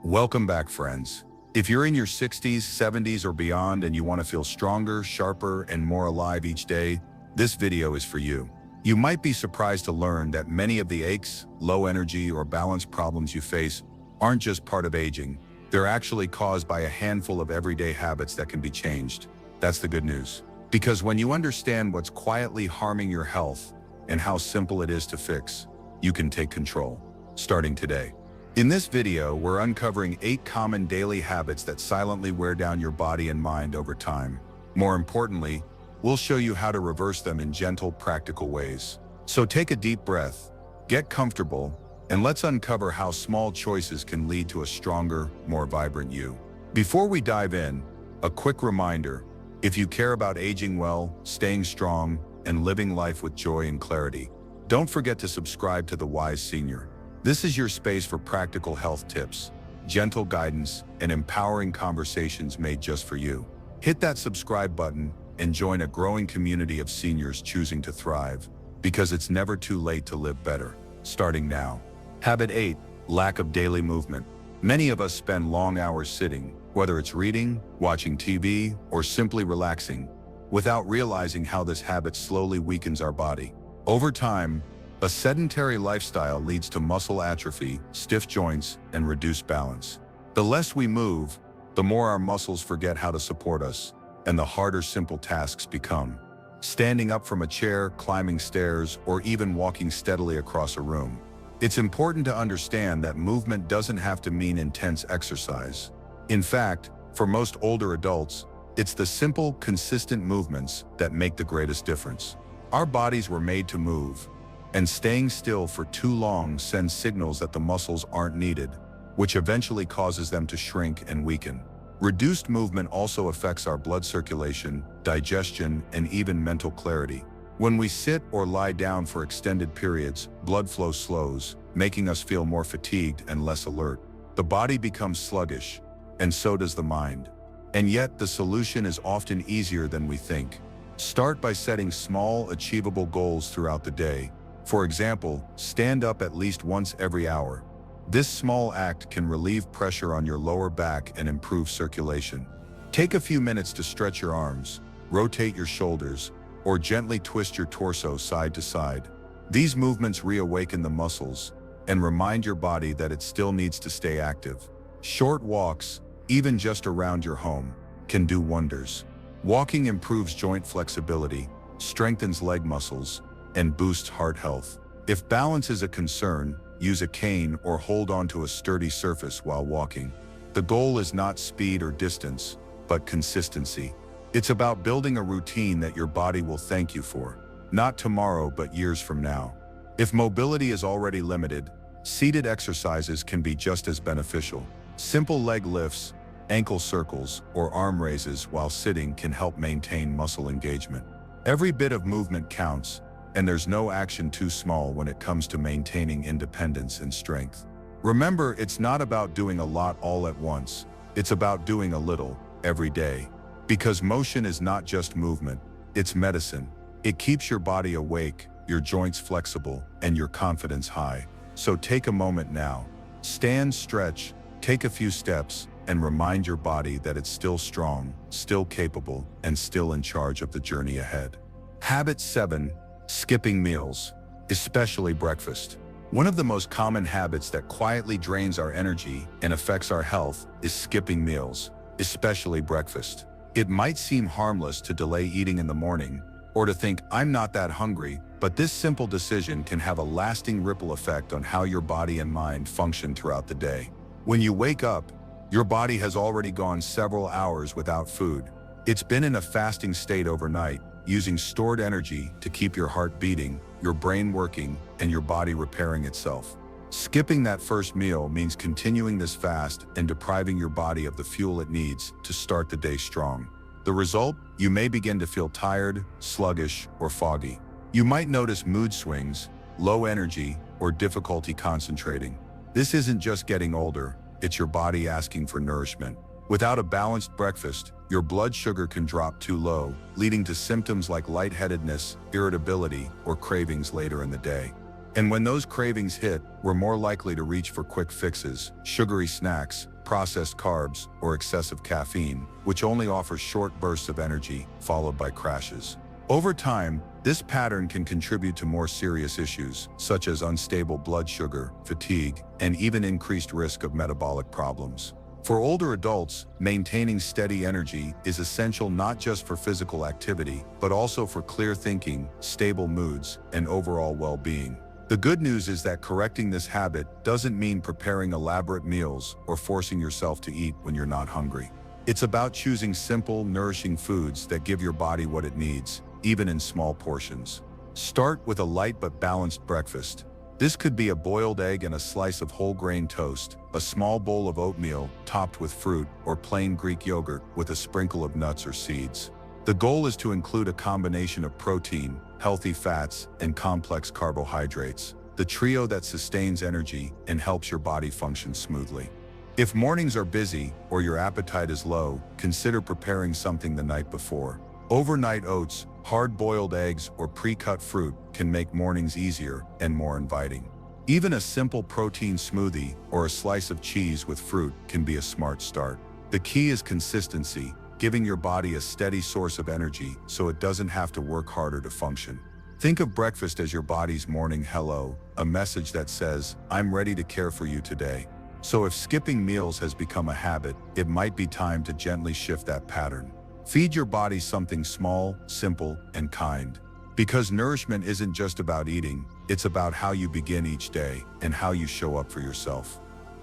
Welcome back, friends. If you're in your 60s, 70s, or beyond and you want to feel stronger, sharper, and more alive each day, this video is for you. You might be surprised to learn that many of the aches, low energy, or balance problems you face aren't just part of aging. They're actually caused by a handful of everyday habits that can be changed. That's the good news. Because when you understand what's quietly harming your health and how simple it is to fix, you can take control, starting today. In this video, we're uncovering 8 common daily habits that silently wear down your body and mind over time. More importantly, we'll show you how to reverse them in gentle, practical ways. So take a deep breath, get comfortable, and let's uncover how small choices can lead to a stronger, more vibrant you. Before we dive in, a quick reminder: if you care about aging well, staying strong, and living life with joy and clarity, don't forget to subscribe to The Wise Senior. This is your space for practical health tips, gentle guidance, and empowering conversations made just for you. Hit that subscribe button and join a growing community of seniors choosing to thrive, because it's never too late to live better, starting now. Habit 8: lack of daily movement. Many of us spend long hours sitting, whether it's reading, watching TV, or simply relaxing, without realizing how this habit slowly weakens our body. Over time, a sedentary lifestyle leads to muscle atrophy, stiff joints, and reduced balance. The less we move, the more our muscles forget how to support us, and the harder simple tasks become. Standing up from a chair, climbing stairs, or even walking steadily across a room. It's important to understand that movement doesn't have to mean intense exercise. In fact, for most older adults, it's the simple, consistent movements that make the greatest difference. Our bodies were made to move, and staying still for too long sends signals that the muscles aren't needed, which eventually causes them to shrink and weaken. Reduced movement also affects our blood circulation, digestion, and even mental clarity. When we sit or lie down for extended periods, blood flow slows, making us feel more fatigued and less alert. The body becomes sluggish, and so does the mind. And yet, the solution is often easier than we think. Start by setting small, achievable goals throughout the day. For example, stand up at least once every hour. This small act can relieve pressure on your lower back and improve circulation. Take a few minutes to stretch your arms, rotate your shoulders, or gently twist your torso side to side. These movements reawaken the muscles and remind your body that it still needs to stay active. Short walks, even just around your home, can do wonders. Walking improves joint flexibility, strengthens leg muscles, and boosts heart health. If balance is a concern, use a cane or hold onto a sturdy surface while walking. The goal is not speed or distance, but consistency. It's about building a routine that your body will thank you for, not tomorrow but years from now. If mobility is already limited, seated exercises can be just as beneficial. Simple leg lifts, ankle circles, or arm raises while sitting can help maintain muscle engagement. Every bit of movement counts, and there's no action too small when it comes to maintaining independence and strength. Remember, it's not about doing a lot all at once. It's about doing a little, every day. Because motion is not just movement, it's medicine. It keeps your body awake, your joints flexible, and your confidence high. So take a moment now. Stand, stretch, take a few steps, and remind your body that it's still strong, still capable, and still in charge of the journey ahead. Habit 7: skipping meals, especially breakfast. One of the most common habits that quietly drains our energy and affects our health is skipping meals, especially breakfast. It might seem harmless to delay eating in the morning, or to think, "I'm not that hungry," but this simple decision can have a lasting ripple effect on how your body and mind function throughout the day. When you wake up, your body has already gone several hours without food. It's been in a fasting state overnight, using stored energy to keep your heart beating, your brain working, and your body repairing itself. Skipping that first meal means continuing this fast and depriving your body of the fuel it needs to start the day strong. The result? You may begin to feel tired, sluggish, or foggy. You might notice mood swings, low energy, or difficulty concentrating. This isn't just getting older, it's your body asking for nourishment. Without a balanced breakfast, your blood sugar can drop too low, leading to symptoms like lightheadedness, irritability, or cravings later in the day. And when those cravings hit, we're more likely to reach for quick fixes, sugary snacks, processed carbs, or excessive caffeine, which only offers short bursts of energy, followed by crashes. Over time, this pattern can contribute to more serious issues, such as unstable blood sugar, fatigue, and even increased risk of metabolic problems. For older adults, maintaining steady energy is essential not just for physical activity, but also for clear thinking, stable moods, and overall well-being. The good news is that correcting this habit doesn't mean preparing elaborate meals or forcing yourself to eat when you're not hungry. It's about choosing simple, nourishing foods that give your body what it needs, even in small portions. Start with a light but balanced breakfast. This could be a boiled egg and a slice of whole grain toast, a small bowl of oatmeal topped with fruit, or plain Greek yogurt with a sprinkle of nuts or seeds. The goal is to include a combination of protein, healthy fats, and complex carbohydrates, the trio that sustains energy and helps your body function smoothly. If mornings are busy or your appetite is low, consider preparing something the night before. Overnight oats, hard-boiled eggs, or pre-cut fruit can make mornings easier and more inviting. Even a simple protein smoothie or a slice of cheese with fruit can be a smart start. The key is consistency, giving your body a steady source of energy so it doesn't have to work harder to function. Think of breakfast as your body's morning hello, a message that says, "I'm ready to care for you today." So if skipping meals has become a habit, it might be time to gently shift that pattern. Feed your body something small, simple, and kind. Because nourishment isn't just about eating, it's about how you begin each day and how you show up for yourself.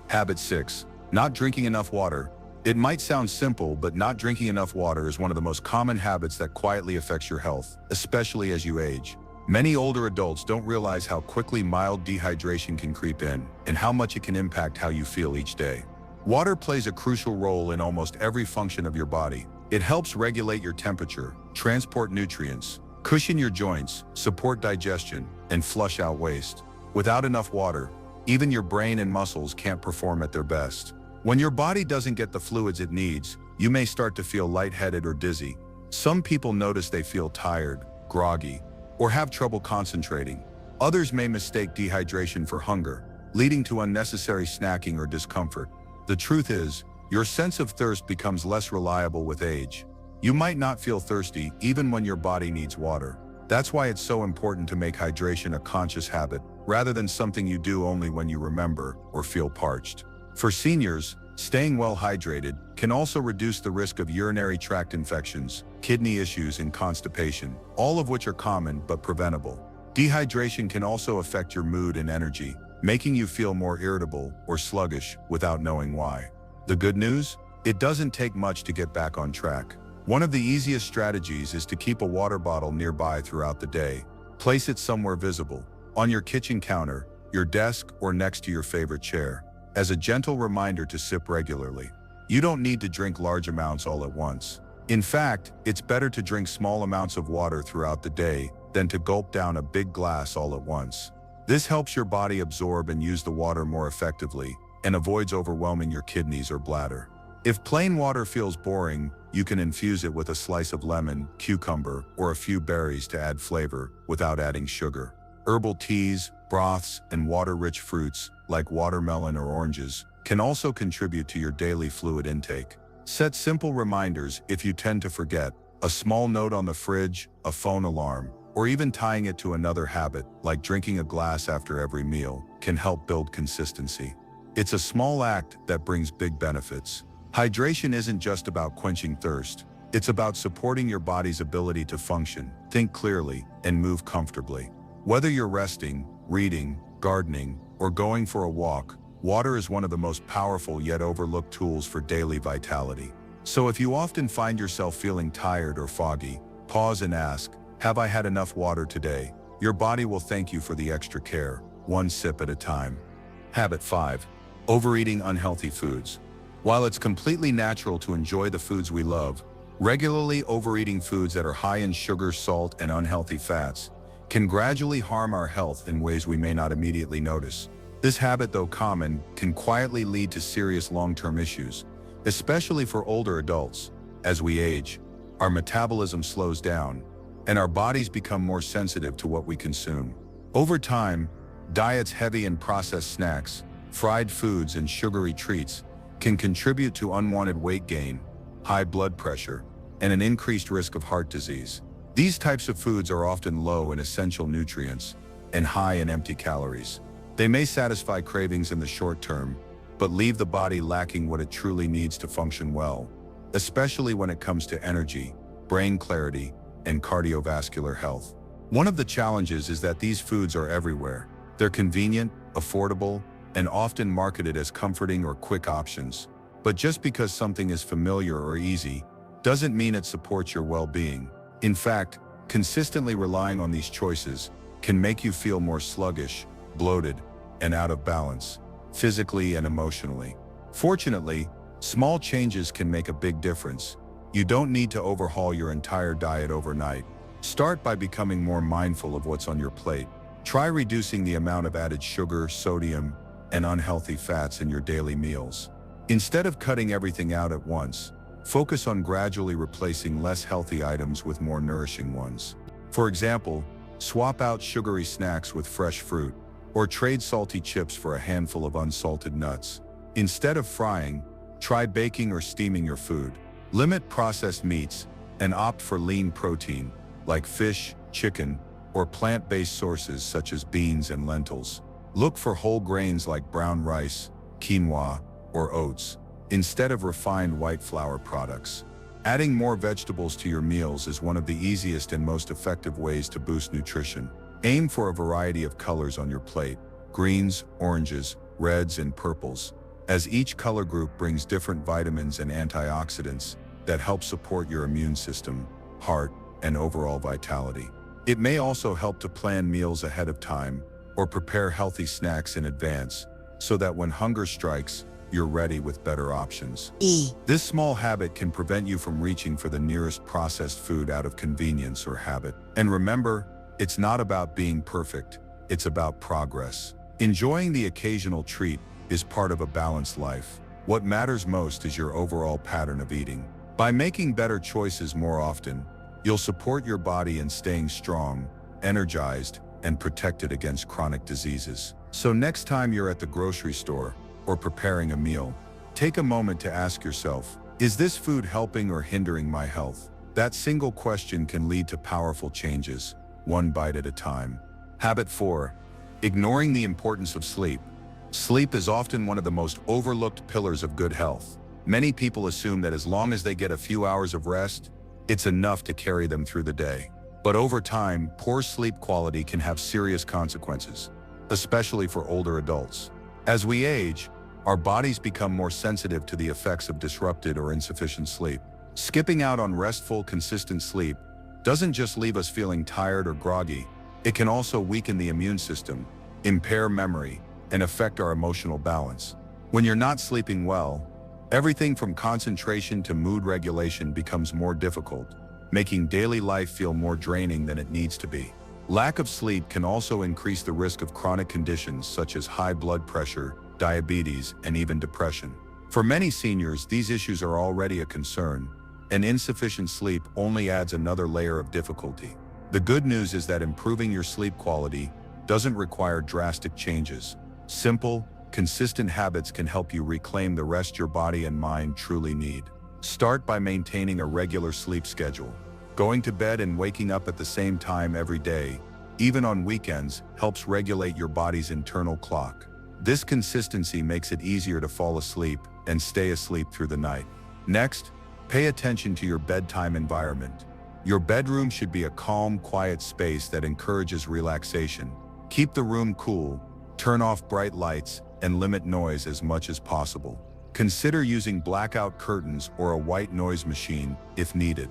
Habit 6. Not drinking enough water. It might sound simple, but not drinking enough water is one of the most common habits that quietly affects your health, especially as you age. Many older adults don't realize how quickly mild dehydration can creep in and how much it can impact how you feel each day. Water plays a crucial role in almost every function of your body. It helps regulate your temperature, transport nutrients, cushion your joints, support digestion, and flush out waste. Without enough water, even your brain and muscles can't perform at their best. When your body doesn't get the fluids it needs, you may start to feel lightheaded or dizzy. Some people notice they feel tired, groggy, or have trouble concentrating. Others may mistake dehydration for hunger, leading to unnecessary snacking or discomfort. The truth is, your sense of thirst becomes less reliable with age. You might not feel thirsty even when your body needs water. That's why it's so important to make hydration a conscious habit, rather than something you do only when you remember or feel parched. For seniors, staying well hydrated can also reduce the risk of urinary tract infections, kidney issues, and constipation, all of which are common but preventable. Dehydration can also affect your mood and energy, making you feel more irritable or sluggish without knowing why. The good news? It doesn't take much to get back on track. One of the easiest strategies is to keep a water bottle nearby throughout the day. Place it somewhere visible, on your kitchen counter, your desk, or next to your favorite chair, as a gentle reminder to sip regularly. You don't need to drink large amounts all at once. In fact, it's better to drink small amounts of water throughout the day than to gulp down a big glass all at once. This helps your body absorb and use the water more effectively and avoids overwhelming your kidneys or bladder. If plain water feels boring, you can infuse it with a slice of lemon, cucumber, or a few berries to add flavor without adding sugar. Herbal teas, broths, and water-rich fruits, like watermelon or oranges, can also contribute to your daily fluid intake. Set simple reminders if you tend to forget. A small note on the fridge, a phone alarm, or even tying it to another habit, like drinking a glass after every meal, can help build consistency. It's a small act that brings big benefits. Hydration isn't just about quenching thirst. It's about supporting your body's ability to function, think clearly, and move comfortably. Whether you're resting, reading, gardening, or going for a walk, water is one of the most powerful yet overlooked tools for daily vitality. So if you often find yourself feeling tired or foggy, pause and ask, "Have I had enough water today?" Your body will thank you for the extra care, one sip at a time. Habit 5. Overeating unhealthy foods. While it's completely natural to enjoy the foods we love, regularly overeating foods that are high in sugar, salt, and unhealthy fats can gradually harm our health in ways we may not immediately notice. This habit, though common, can quietly lead to serious long-term issues, especially for older adults. As we age, our metabolism slows down, and our bodies become more sensitive to what we consume. Over time, Diets heavy in processed snacks, fried foods, and sugary treats can contribute to unwanted weight gain, high blood pressure, and an increased risk of heart disease. These types of foods are often low in essential nutrients and high in empty calories. They may satisfy cravings in the short term, but leave the body lacking what it truly needs to function well, especially when it comes to energy, brain clarity, and cardiovascular health. One of the challenges is that these foods are everywhere. They're convenient, affordable, and often marketed as comforting or quick options. But just because something is familiar or easy doesn't mean it supports your well-being. In fact, consistently relying on these choices can make you feel more sluggish, bloated, and out of balance, physically and emotionally. Fortunately, small changes can make a big difference. You don't need to overhaul your entire diet overnight. Start by becoming more mindful of what's on your plate. Try reducing the amount of added sugar, sodium, and unhealthy fats in your daily meals. Instead of cutting everything out at once, focus on gradually replacing less healthy items with more nourishing ones. For example, swap out sugary snacks with fresh fruit, or trade salty chips for a handful of unsalted nuts. Instead of frying, try baking or steaming your food. Limit processed meats and opt for lean protein, like fish, chicken, or plant-based sources such as beans and lentils. Look for whole grains like brown rice, quinoa, or oats, instead of refined white flour products. Adding more vegetables to your meals is one of the easiest and most effective ways to boost nutrition. Aim for a variety of colors on your plate: greens, oranges, reds, and purples, as each color group brings different vitamins and antioxidants that help support your immune system, heart, and overall vitality. It may also help to plan meals ahead of time or prepare healthy snacks in advance so that when hunger strikes, you're ready with better options. This small habit can prevent you from reaching for the nearest processed food out of convenience or habit. And remember, it's not about being perfect, it's about progress. Enjoying the occasional treat is part of a balanced life. What matters most is your overall pattern of eating. By making better choices more often, you'll support your body in staying strong, energized, and protected against chronic diseases. So next time you're at the grocery store or preparing a meal, take a moment to ask yourself, is this food helping or hindering my health? That single question can lead to powerful changes, one bite at a time. Habit 4. Ignoring the importance of sleep. Sleep is often one of the most overlooked pillars of good health. Many people assume that as long as they get a few hours of rest, it's enough to carry them through the day. But over time, poor sleep quality can have serious consequences, especially for older adults. As we age, our bodies become more sensitive to the effects of disrupted or insufficient sleep. Skipping out on restful, consistent sleep doesn't just leave us feeling tired or groggy. It can also weaken the immune system, impair memory, and affect our emotional balance. When you're not sleeping well, everything from concentration to mood regulation becomes more difficult, making daily life feel more draining than it needs to be. Lack of sleep can also increase the risk of chronic conditions such as high blood pressure, diabetes, and even depression. For many seniors, these issues are already a concern, and insufficient sleep only adds another layer of difficulty. The good news is that improving your sleep quality doesn't require drastic changes. Simple, consistent habits can help you reclaim the rest your body and mind truly need. Start by maintaining a regular sleep schedule. Going to bed and waking up at the same time every day, even on weekends, helps regulate your body's internal clock. This consistency makes it easier to fall asleep and stay asleep through the night. Next, pay attention to your bedtime environment. Your bedroom should be a calm, quiet space that encourages relaxation. Keep the room cool, turn off bright lights, and limit noise as much as possible. Consider using blackout curtains or a white noise machine if needed.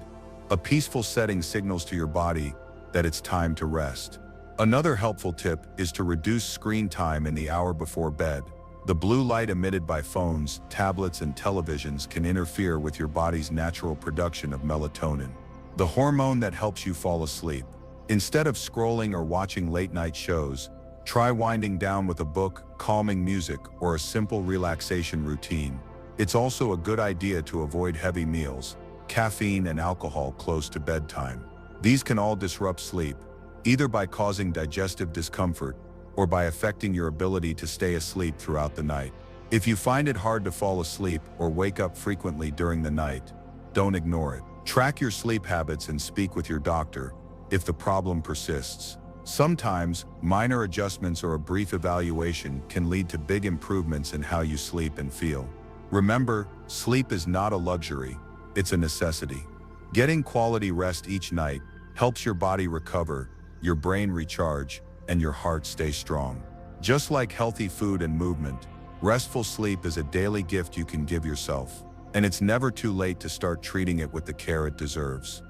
A peaceful setting signals to your body that it's time to rest. Another helpful tip is to reduce screen time in the hour before bed. The blue light emitted by phones, tablets, and televisions can interfere with your body's natural production of melatonin, the hormone that helps you fall asleep. Instead of scrolling or watching late-night shows, try winding down with a book, calming music, or a simple relaxation routine. It's also a good idea to avoid heavy meals, caffeine, and alcohol close to bedtime. These can all disrupt sleep, either by causing digestive discomfort or by affecting your ability to stay asleep throughout the night. If you find it hard to fall asleep or wake up frequently during the night, don't ignore it. Track your sleep habits and speak with your doctor if the problem persists. Sometimes, minor adjustments or a brief evaluation can lead to big improvements in how you sleep and feel. Remember, sleep is not a luxury, it's a necessity. Getting quality rest each night helps your body recover, your brain recharge, and your heart stay strong. Just like healthy food and movement, restful sleep is a daily gift you can give yourself, and it's never too late to start treating it with the care it deserves.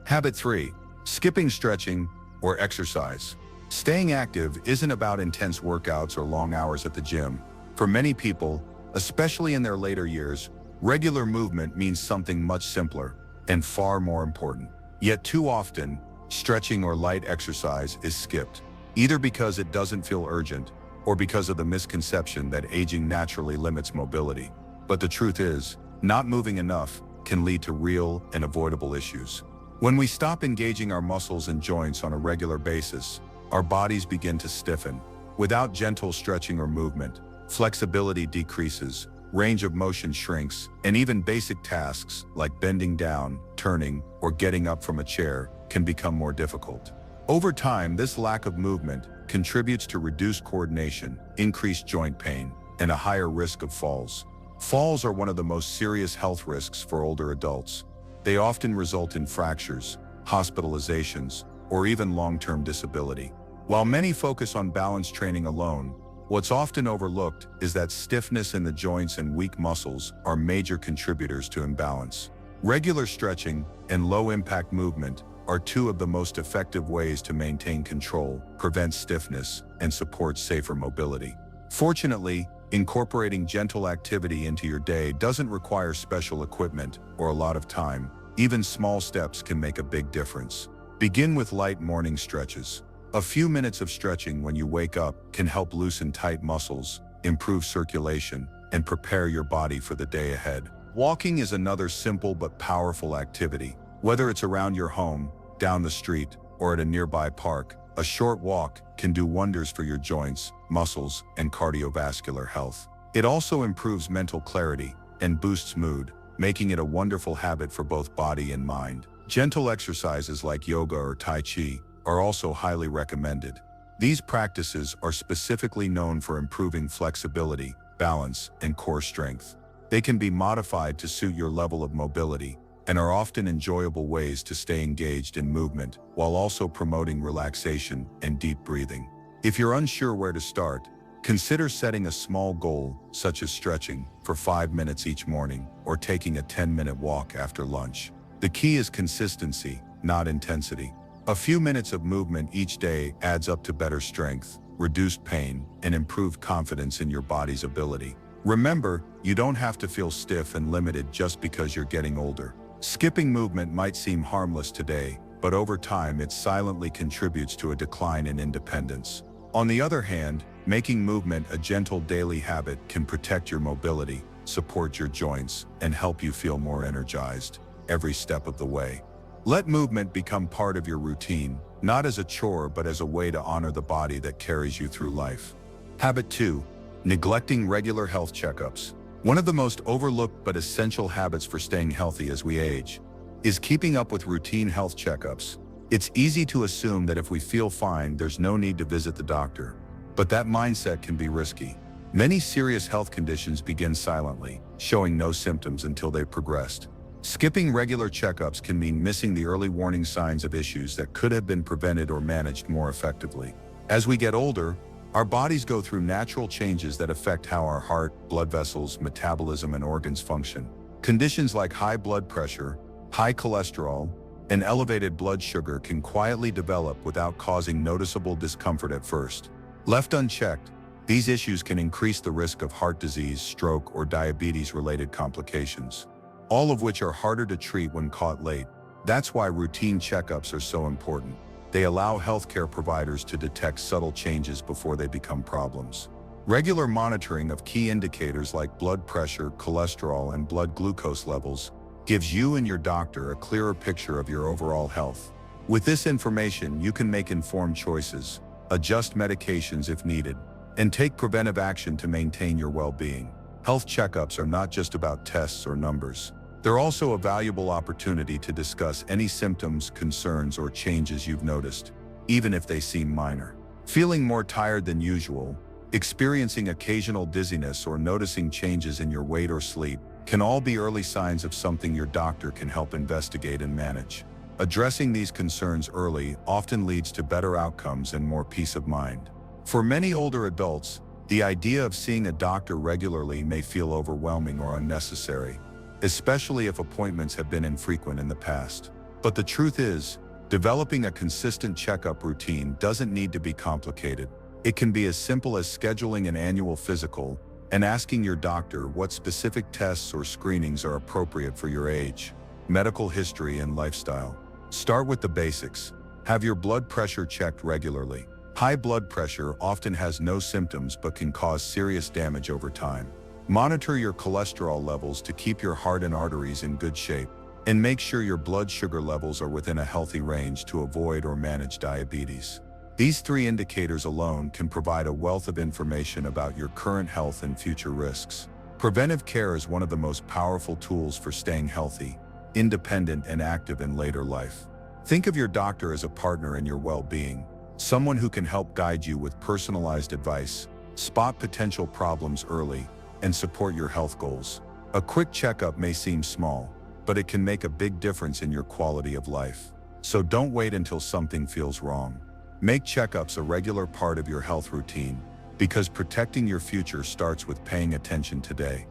Habit 3. Skipping stretching or exercise. Staying active isn't about intense workouts or long hours at the gym. For many people, especially in their later years, regular movement means something much simpler and far more important. Yet too often, stretching or light exercise is skipped, either because it doesn't feel urgent or because of the misconception that aging naturally limits mobility. But the truth is, not moving enough can lead to real and avoidable issues. When we stop engaging our muscles and joints on a regular basis, our bodies begin to stiffen. Without gentle stretching or movement, flexibility decreases, range of motion shrinks, and even basic tasks like bending down, turning, or getting up from a chair can become more difficult. Over time, this lack of movement contributes to reduced coordination, increased joint pain, and a higher risk of falls. Falls are one of the most serious health risks for older adults. They often result in fractures, hospitalizations, or even long-term disability. While many focus on balance training alone, what's often overlooked is that stiffness in the joints and weak muscles are major contributors to imbalance. Regular stretching and low-impact movement are two of the most effective ways to maintain control, prevent stiffness, and support safer mobility. Fortunately, incorporating gentle activity into your day doesn't require special equipment or a lot of time. Even small steps can make a big difference. Begin with light morning stretches. A few minutes of stretching when you wake up can help loosen tight muscles, improve circulation, and prepare your body for the day ahead. Walking is another simple but powerful activity. Whether it's around your home, down the street, or at a nearby park, a short walk can do wonders for your joints, muscles, and cardiovascular health. It also improves mental clarity and boosts mood, making it a wonderful habit for both body and mind. Gentle exercises like yoga or Tai Chi are also highly recommended. These practices are specifically known for improving flexibility, balance, and core strength. They can be modified to suit your level of mobility and are often enjoyable ways to stay engaged in movement while also promoting relaxation and deep breathing. If you're unsure where to start, consider setting a small goal, such as stretching for 5 minutes each morning or taking a 10-minute walk after lunch. The key is consistency, not intensity. A few minutes of movement each day adds up to better strength, reduced pain, and improved confidence in your body's ability. Remember, you don't have to feel stiff and limited just because you're getting older. Skipping movement might seem harmless today, but over time it silently contributes to a decline in independence. On the other hand, making movement a gentle daily habit can protect your mobility, support your joints, and help you feel more energized every step of the way. Let movement become part of your routine, not as a chore but as a way to honor the body that carries you through life. Habit 2. Neglecting regular health checkups. One of the most overlooked but essential habits for staying healthy as we age is keeping up with routine health checkups. It's easy to assume that if we feel fine, there's no need to visit the doctor. But that mindset can be risky. Many serious health conditions begin silently, showing no symptoms until they've progressed. Skipping regular checkups can mean missing the early warning signs of issues that could have been prevented or managed more effectively. As we get older, our bodies go through natural changes that affect how our heart, blood vessels, metabolism, and organs function. Conditions like high blood pressure, high cholesterol, and elevated blood sugar can quietly develop without causing noticeable discomfort at first. Left unchecked, these issues can increase the risk of heart disease, stroke, or diabetes-related complications, all of which are harder to treat when caught late. That's why routine checkups are so important. They allow healthcare providers to detect subtle changes before they become problems. Regular monitoring of key indicators like blood pressure, cholesterol, and blood glucose levels gives you and your doctor a clearer picture of your overall health. With this information, you can make informed choices, adjust medications if needed, and take preventive action to maintain your well-being. Health checkups are not just about tests or numbers. They're also a valuable opportunity to discuss any symptoms, concerns, or changes you've noticed, even if they seem minor. Feeling more tired than usual, experiencing occasional dizziness, or noticing changes in your weight or sleep can all be early signs of something your doctor can help investigate and manage. Addressing these concerns early often leads to better outcomes and more peace of mind. For many older adults, the idea of seeing a doctor regularly may feel overwhelming or unnecessary, especially if appointments have been infrequent in the past. But the truth is, developing a consistent checkup routine doesn't need to be complicated. It can be as simple as scheduling an annual physical and asking your doctor what specific tests or screenings are appropriate for your age, medical history, and lifestyle. Start with the basics. Have your blood pressure checked regularly. High blood pressure often has no symptoms but can cause serious damage over time. Monitor your cholesterol levels to keep your heart and arteries in good shape, and make sure your blood sugar levels are within a healthy range to avoid or manage diabetes. These 3 indicators alone can provide a wealth of information about your current health and future risks. Preventive care is one of the most powerful tools for staying healthy, independent, and active in later life. Think of your doctor as a partner in your well-being, someone who can help guide you with personalized advice, spot potential problems early, and support your health goals. A quick checkup may seem small, but it can make a big difference in your quality of life. So don't wait until something feels wrong. Make checkups a regular part of your health routine, because protecting your future starts with paying attention today.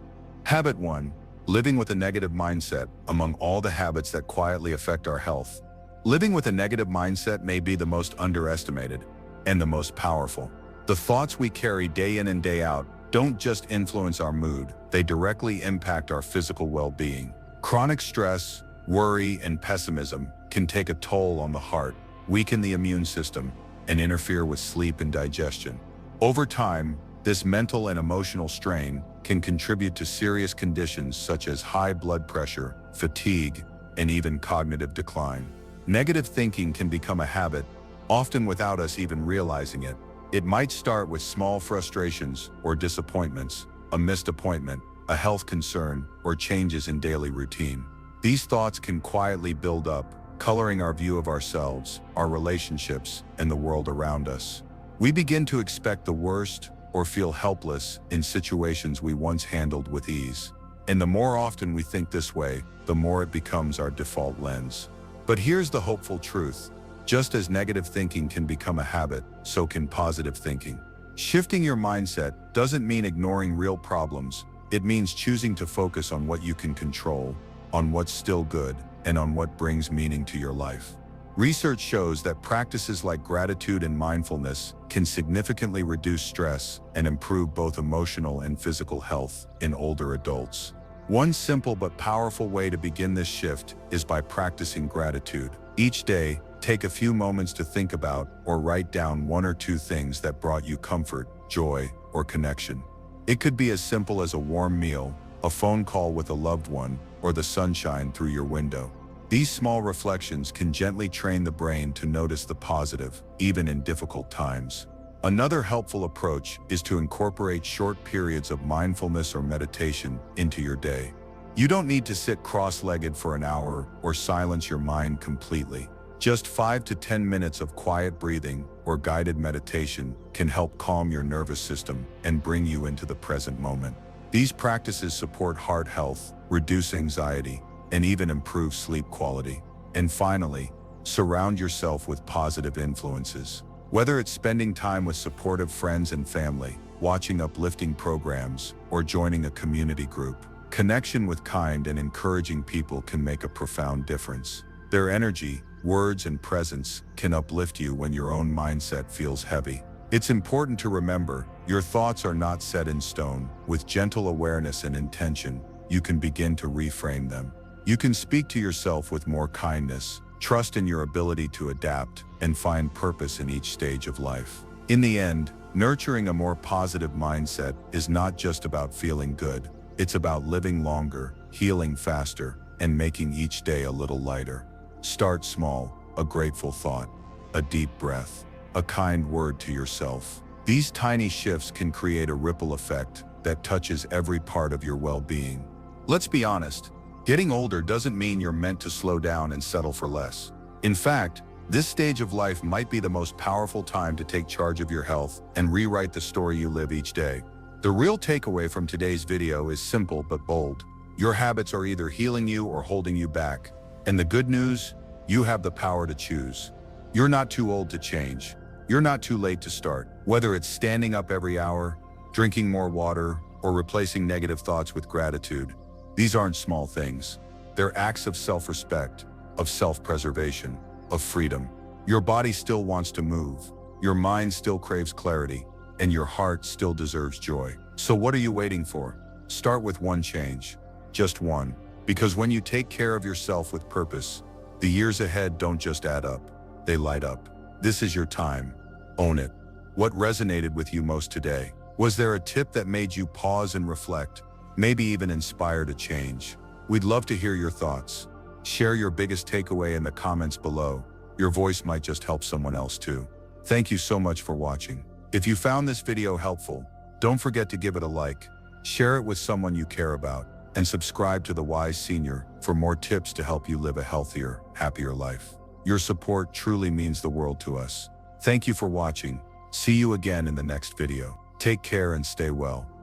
Habit 1. Living with a negative mindset. Among all the habits that quietly affect our health, living with a negative mindset may be the most underestimated and the most powerful. The thoughts we carry day in and day out don't just influence our mood, they directly impact our physical well-being. Chronic stress, worry, and pessimism can take a toll on the heart, weaken the immune system, and interfere with sleep and digestion. Over time, this mental and emotional strain can contribute to serious conditions such as high blood pressure, fatigue, and even cognitive decline. Negative thinking can become a habit, often without us even realizing it. It might start with small frustrations or disappointments, a missed appointment, a health concern, or changes in daily routine. These thoughts can quietly build up, coloring our view of ourselves, our relationships, and the world around us. We begin to expect the worst or feel helpless in situations we once handled with ease. And the more often we think this way, the more it becomes our default lens. But here's the hopeful truth. Just as negative thinking can become a habit, so can positive thinking. Shifting your mindset doesn't mean ignoring real problems. It means choosing to focus on what you can control, on what's still good, and on what brings meaning to your life. Research shows that practices like gratitude and mindfulness can significantly reduce stress and improve both emotional and physical health in older adults. One simple but powerful way to begin this shift is by practicing gratitude. Each day, take a few moments to think about or write down 1 or 2 things that brought you comfort, joy, or connection. It could be as simple as a warm meal, a phone call with a loved one, or the sunshine through your window. These small reflections can gently train the brain to notice the positive, even in difficult times. Another helpful approach is to incorporate short periods of mindfulness or meditation into your day. You don't need to sit cross-legged for an hour or silence your mind completely. Just 5 to 10 minutes of quiet breathing or guided meditation can help calm your nervous system and bring you into the present moment. These practices support heart health, reduce anxiety, and even improve sleep quality. And finally, surround yourself with positive influences. Whether it's spending time with supportive friends and family, watching uplifting programs, or joining a community group, connection with kind and encouraging people can make a profound difference. Their energy, words, and presence can uplift you when your own mindset feels heavy. It's important to remember, your thoughts are not set in stone. With gentle awareness and intention, you can begin to reframe them. You can speak to yourself with more kindness, trust in your ability to adapt, and find purpose in each stage of life. In the end, nurturing a more positive mindset is not just about feeling good. It's about living longer, healing faster, and making each day a little lighter. Start small, a grateful thought, a deep breath, a kind word to yourself. These tiny shifts can create a ripple effect that touches every part of your well-being. Let's be honest, getting older doesn't mean you're meant to slow down and settle for less. In fact, this stage of life might be the most powerful time to take charge of your health and rewrite the story you live each day. The real takeaway from today's video is simple but bold. Your habits are either healing you or holding you back. And the good news, you have the power to choose. You're not too old to change. You're not too late to start. Whether it's standing up every hour, drinking more water, or replacing negative thoughts with gratitude, these aren't small things. They're acts of self-respect, of self-preservation, of freedom. Your body still wants to move, your mind still craves clarity, and your heart still deserves joy. So what are you waiting for? Start with one change, just one. Because when you take care of yourself with purpose, the years ahead don't just add up, they light up. This is your time. Own it. What resonated with you most today? Was there a tip that made you pause and reflect, maybe even inspire to change? We'd love to hear your thoughts. Share your biggest takeaway in the comments below. Your voice might just help someone else too. Thank you so much for watching. If you found this video helpful, don't forget to give it a like, share it with someone you care about, and subscribe to The Wise Senior for more tips to help you live a healthier, happier life. Your support truly means the world to us. Thank you for watching. See you again in the next video. Take care and stay well.